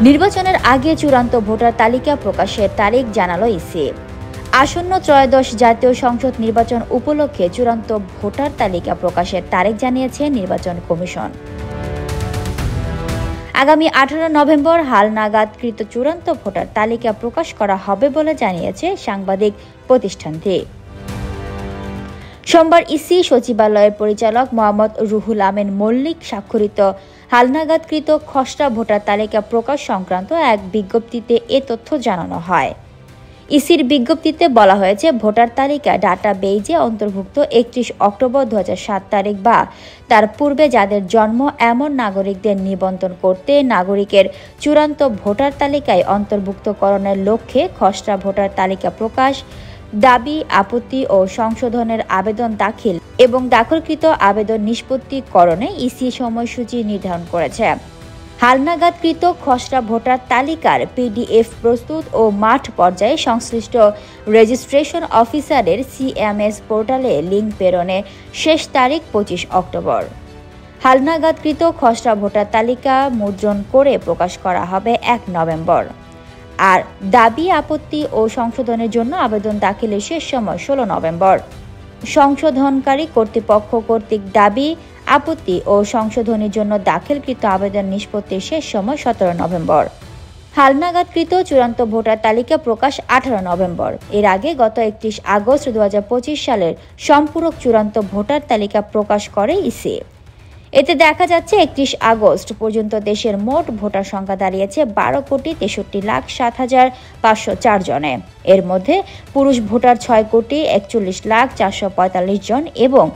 নির্বাচনের আগে চূড়ান্ত ভোটার তালিকা প্রকাশের তারিখ জানালো ইসি। আসন্ন ত্রয়োদশ জাতীয় সংসদ নির্বাচন উপলক্ষে চূড়ান্ত ভোটার তালিকা প্রকাশের তারিখ জানিয়েছে নির্বাচন কমিশন। আগামী 18 নভেম্বর হালনাগাদকৃত চূড়ান্ত ভোটার তালিকা প্রকাশ করা হবে বলে জানিয়েছে সাংবাদিক প্রতিষ্ঠানটি। সোমবার ইসি সচিবালয়ের পরিচালক মোহাম্মদ রুহুল আমিন মল্লিক স্বাক্ষরিত হালনাগাদকৃত খসড়া ভোটার তালিকা প্রকাশ সংক্রান্ত এক বিজ্ঞপ্তিতে এ তথ্য জানানো হয়। ইসির বিজ্ঞপ্তিতে বলা হয়েছে, ভোটার তালিকা ডাটা বেইজে অন্তর্ভুক্ত 31 অক্টোবর 2007 তারিখ বা তার পূর্বে যাদের জন্ম এমন নাগরিকদের নিবন্ধন করতে নাগরিকের চূড়ান্ত ভোটার তালিকায় অন্তর্ভুক্তকরণের লক্ষ্যে খসড়া ভোটার তালিকা প্রকাশ, দাবি, আপত্তি ও সংশোধনের আবেদন দাখিল এবং দাখিলকৃত আবেদন নিষ্পত্তিকরণে ইসি সময়সূচি নির্ধারণ করেছে। হালনাগাদকৃত খসড়া ভোটার তালিকার পিডিএফ প্রস্তুত ও মাঠ পর্যায়ে সংশ্লিষ্ট রেজিস্ট্রেশন অফিসারের সিএমএস পোর্টালে লিঙ্ক প্রেরণে শেষ তারিখ 25 অক্টোবর। হালনাগাদকৃত খসড়া ভোটার তালিকা মুদ্রণ করে প্রকাশ করা হবে 1 নভেম্বর। আর দাবি, আপত্তি ও সংশোধনের জন্য আবেদন দাখিলের শেষ সময় 16 নভেম্বর। সংশোধনকারী কর্তৃপক্ষ কর্তৃক দাবি, আপত্তি ও সংশোধনের জন্য দাখিলকৃত আবেদন নিষ্পত্তির শেষ সময় 17 নভেম্বর। হালনাগাদকৃত চূড়ান্ত ভোটার তালিকা প্রকাশ 18 নভেম্বর। এর আগে গত 31 আগস্ট 2025 সালের সম্পূরক চূড়ান্ত ভোটার তালিকা প্রকাশ করে ইসি। এতে দেখা যাচ্ছে 31 আগস্ট পর্যন্ত দেশের মোট ভোটার সংখ্যা দাঁড়িয়েছে 12,63,07,504 জনে। এর মধ্যে পুরুষ ভোটার 6,41,04,45 জন এবং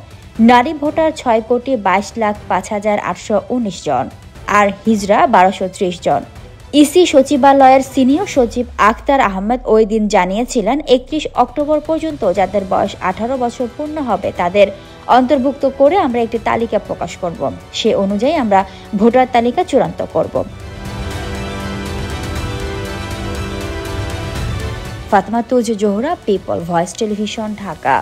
নারী ভোটার 6,22,05,819 জন আর হিজড়া 1,230 জন। ইসি সচিবালয়ের সিনিয়র সচিব আখতার আহমেদ ওই দিন জানিয়েছিলেন, 31 অক্টোবর পর্যন্ত যাদের বয়স 18 বছর পূর্ণ হবে তাদের অন্তর্ভুক্ত করে আমরা একটি তালিকা প্রকাশ করব। সে অনুযায়ী আমরা ভোটার তালিকা চূড়ান্ত করব। Fatema Tuz Zohra, people voice television, Dhaka.